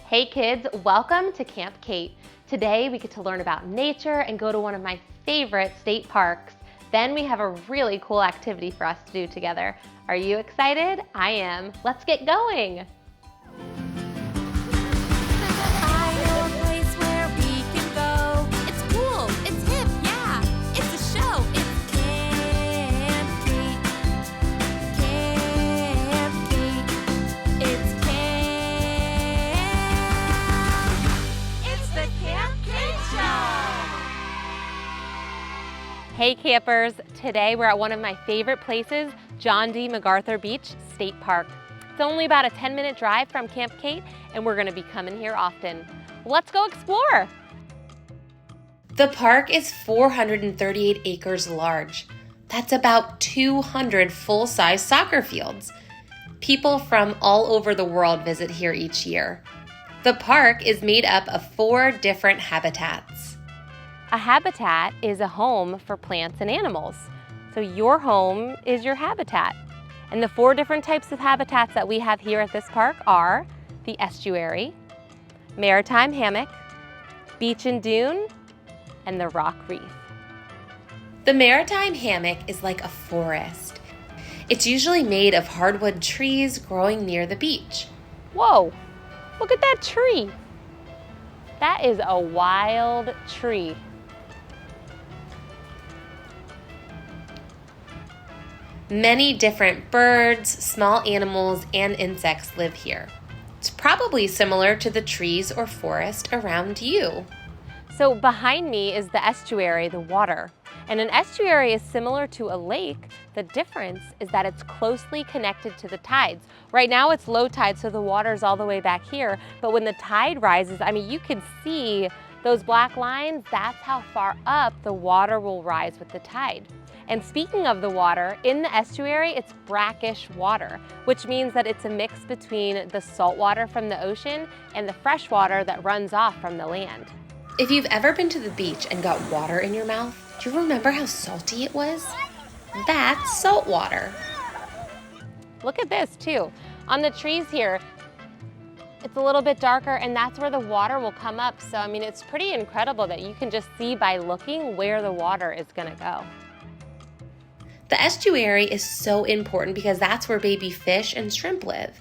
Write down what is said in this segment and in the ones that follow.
Hey kids, welcome to Camp Kate. Today we get to learn about nature and go to one of my favorite state parks. Then we have a really cool activity for us to do together. Are you excited? I am. Let's get going. Hey campers, today we're at one of my favorite places, John D. MacArthur Beach State Park. It's only about a 10-minute drive from Camp Kate and we're gonna be coming here often. Let's go explore. The park is 438 acres large. That's about 200 full-size soccer fields. People from all over the world visit here each year. The park is made up of 4 different habitats. A habitat is a home for plants and animals. So your home is your habitat. And the 4 different types of habitats that we have here at this park are the estuary, maritime hammock, beach and dune, and the rock reef. The maritime hammock is like a forest. It's usually made of hardwood trees growing near the beach. Whoa, look at that tree. That is a wild tree. Many different birds, small animals, and insects live here. It's probably similar to the trees or forest around you. So behind me is the estuary, the water. And an estuary is similar to a lake. The difference is that it's closely connected to the tides. Right now it's low tide, so the water's all the way back here. But when the tide rises, I mean, you can see those black lines. That's how far up the water will rise with the tide. And speaking of the water, in the estuary, it's brackish water, which means that it's a mix between the salt water from the ocean and the fresh water that runs off from the land. If you've ever been to the beach and got water in your mouth, do you remember how salty it was? That's salt water. Look at this too. On the trees here, it's a little bit darker and that's where the water will come up. So I mean, it's pretty incredible that you can just see by looking where the water is gonna go. The estuary is so important because that's where baby fish and shrimp live.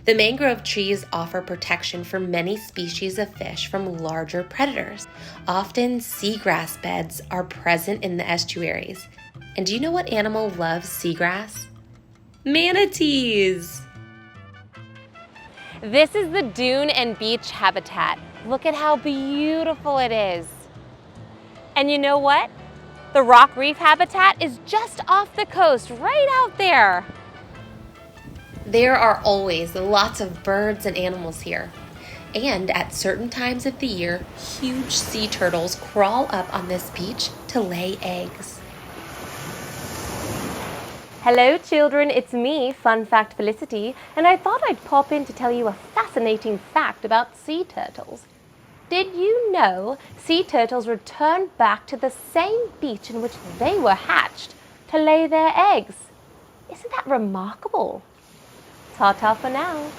The mangrove trees offer protection for many species of fish from larger predators. Often seagrass beds are present in the estuaries. And do you know what animal loves seagrass? Manatees! This is the dune and beach habitat. Look at how beautiful it is. And you know what? The rock reef habitat is just off the coast, right out there. There are always lots of birds and animals here. And at certain times of the year, huge sea turtles crawl up on this beach to lay eggs. Hello children, it's me, Fun Fact Felicity, and I thought I'd pop in to tell you a fascinating fact about sea turtles. Did you know sea turtles return back to the same beach in which they were hatched to lay their eggs? Isn't that remarkable? Ta-ta for now.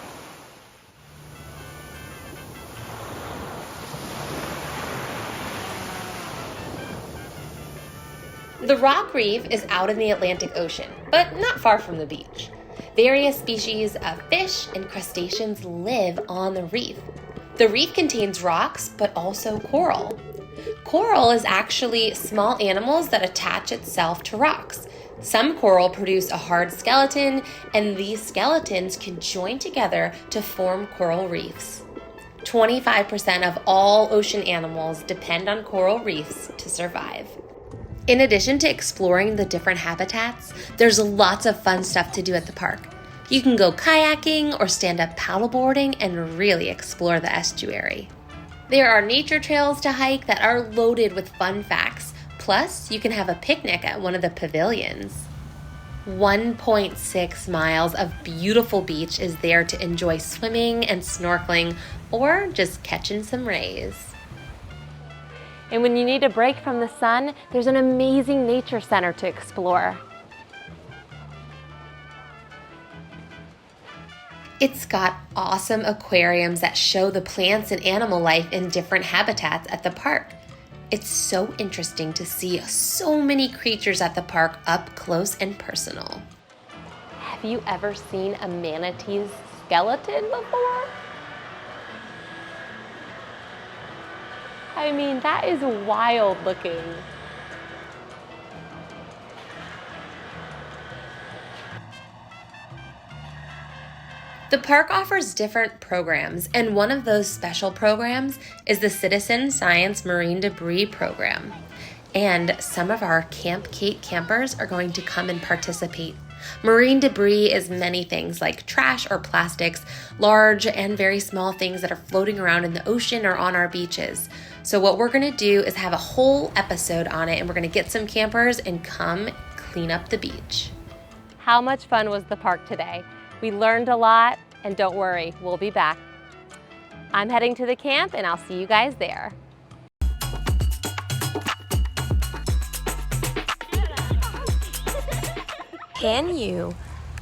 The rock reef is out in the Atlantic Ocean, but not far from the beach. Various species of fish and crustaceans live on the reef. The reef contains rocks, but also coral. Coral is actually small animals that attach itself to rocks. Some coral produce a hard skeleton, and these skeletons can join together to form coral reefs. 25% of all ocean animals depend on coral reefs to survive. In addition to exploring the different habitats, there's lots of fun stuff to do at the park. You can go kayaking or stand-up paddleboarding and really explore the estuary. There are nature trails to hike that are loaded with fun facts. Plus, you can have a picnic at one of the pavilions. 1.6 miles of beautiful beach is there to enjoy swimming and snorkeling or just catching some rays. And when you need a break from the sun, there's an amazing nature center to explore. It's got awesome aquariums that show the plants and animal life in different habitats at the park. It's so interesting to see so many creatures at the park up close and personal. Have you ever seen a manatee's skeleton before? I mean, that is wild looking. The park offers different programs, and one of those special programs is the Citizen Science Marine Debris Program. And some of our Camp Kate campers are going to come and participate. Marine debris is many things like trash or plastics, large and very small things that are floating around in the ocean or on our beaches. So what we're going to do is have a whole episode on it, and we're going to get some campers and come clean up the beach. How much fun was the park today? We learned a lot, and don't worry, we'll be back. I'm heading to the camp, and I'll see you guys there. Can you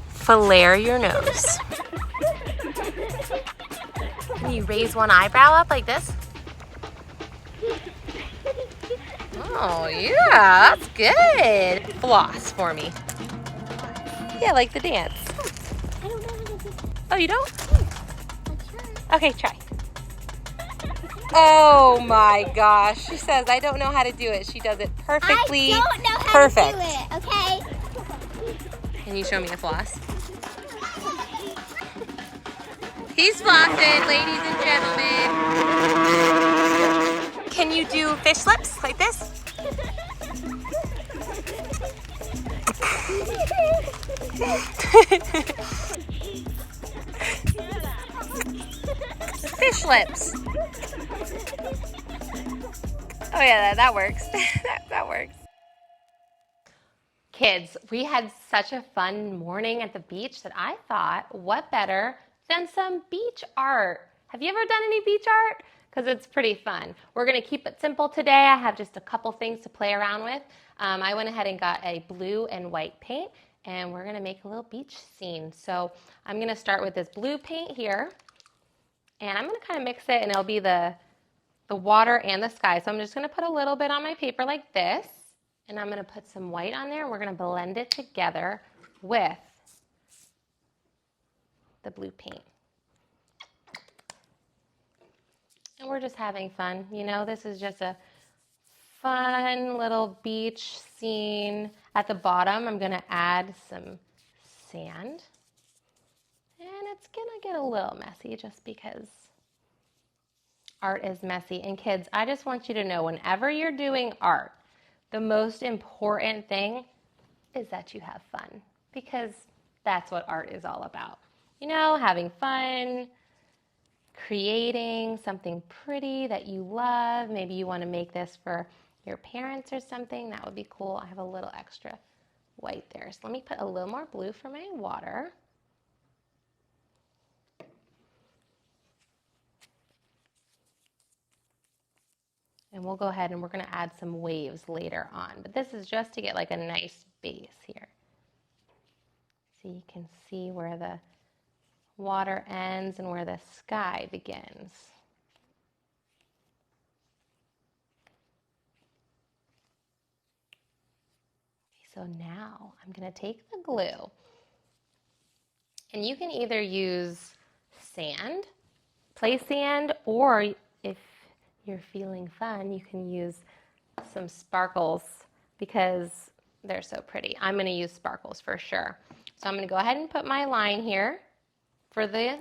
flare your nose? Can you raise one eyebrow up like this? Oh yeah, that's good. Floss for me. Yeah, like the dance. I don't know how to do it. Oh, you don't? I'll try. Okay, try. Oh my gosh. She says, I don't know how to do it. She does it perfectly. I don't know how perfect. to do it, okay? Can you show me a floss? He's flossing, ladies and gentlemen. Can you do fish lips like this? Fish lips. Oh yeah, that works. that works. Kids, we had such a fun morning at the beach that I thought, what better than some beach art? Have you ever done any beach art? Because it's pretty fun. We're going to keep it simple today. I have just a couple things to play around with. I went ahead and got a blue and white paint, and we're going to make a little beach scene. So I'm going to start with this blue paint here, and I'm going to kind of mix it, and it'll be the water and the sky. So I'm just going to put a little bit on my paper like this, and I'm going to put some white on there, and we're going to blend it together with the blue paint. And we're just having fun. You know, this is just a fun little beach scene. At the bottom, I'm going to add some sand. And it's going to get a little messy just because art is messy. And kids, I just want you to know, whenever you're doing art, the most important thing is that you have fun, because that's what art is all about. You know, having fun, creating something pretty that you love. Maybe you want to make this for your parents or something. That would be cool. I have a little extra white there. So let me put a little more blue for my water. And we'll go ahead and we're going to add some waves later on. But this is just to get like a nice base here. So you can see where the water ends and where the sky begins. So now I'm going to take the glue, and you can either use sand, play sand, or if you're feeling fun, you can use some sparkles because they're so pretty. I'm going to use sparkles for sure. So I'm going to go ahead and put my line here for the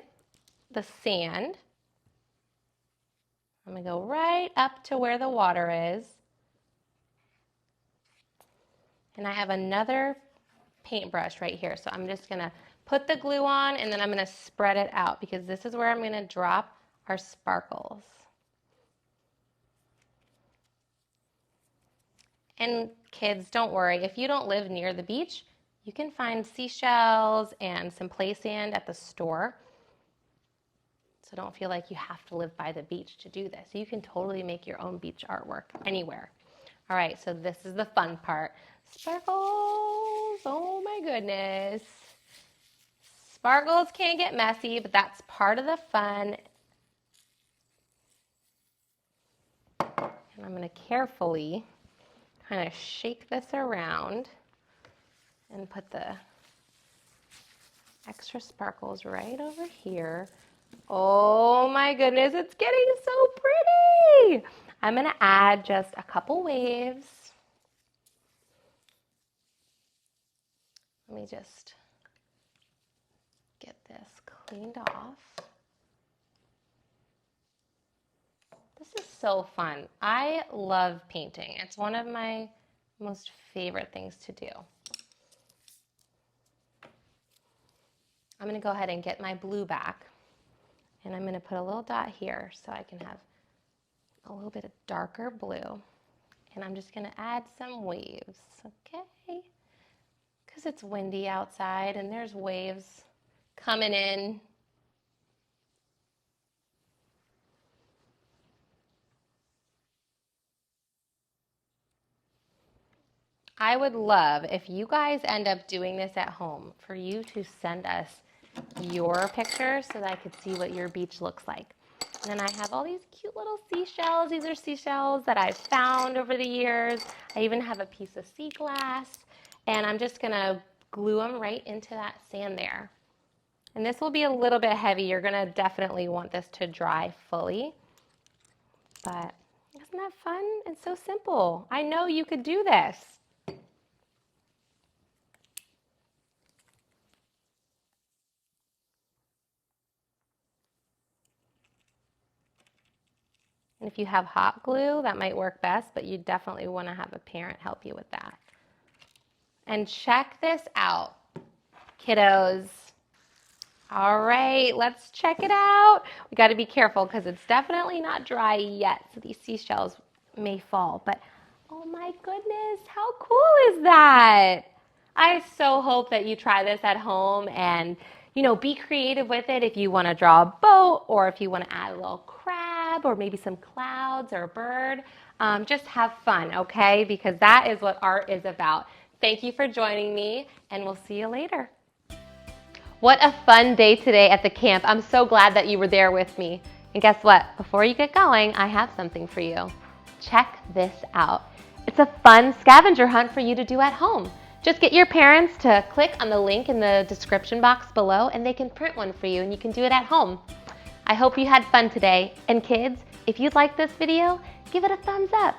sand. I'm going to go right up to where the water is. And I have another paintbrush right here. So I'm just going to put the glue on, and then I'm going to spread it out because this is where I'm going to drop our sparkles. And kids, don't worry. If you don't live near the beach, you can find seashells and some play sand at the store. So don't feel like you have to live by the beach to do this. You can totally make your own beach artwork anywhere. All right, so this is the fun part. Sparkles, oh my goodness. Sparkles can get messy, but that's part of the fun. And I'm going to carefully kind of shake this around and put the extra sparkles right over here. Oh my goodness, it's getting so pretty. I'm going to add just a couple waves. Let me just get this cleaned off. This is so fun. I love painting. It's one of my most favorite things to do. I'm going to go ahead and get my blue back, and I'm going to put a little dot here so I can have a little bit of darker blue. And I'm just going to add some waves, okay? Because it's windy outside and there's waves coming in. I would love, if you guys end up doing this at home, for you to send us your pictures so that I could see what your beach looks like. And then I have all these cute little seashells. These are seashells that I've found over the years. I even have a piece of sea glass, and I'm just gonna glue them right into that sand there. And this will be a little bit heavy. You're gonna definitely want this to dry fully. But isn't that fun? It's so simple. I know you could do this. And if you have hot glue, that might work best, but you definitely want to have a parent help you with that. And check this out, kiddos. All right, let's check it out. We got to be careful because it's definitely not dry yet, so these seashells may fall. But oh my goodness, how cool is that? I so hope that you try this at home and, you know, be creative with it if you want to draw a boat or if you want to add a little crab or maybe some clouds or a bird. Just have fun, okay? Because that is what art is about. Thank you for joining me, and we'll see you later. What a fun day today at the camp. I'm so glad that you were there with me. And guess what? Before you get going, I have something for you. Check this out. It's a fun scavenger hunt for you to do at home. Just get your parents to click on the link in the description box below and they can print one for you and you can do it at home. I hope you had fun today. And kids, if you like this video, give it a thumbs up.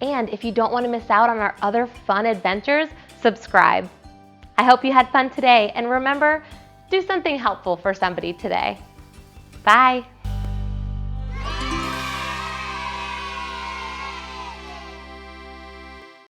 And if you don't want to miss out on our other fun adventures, subscribe. I hope you had fun today, and remember, do something helpful for somebody today. Bye.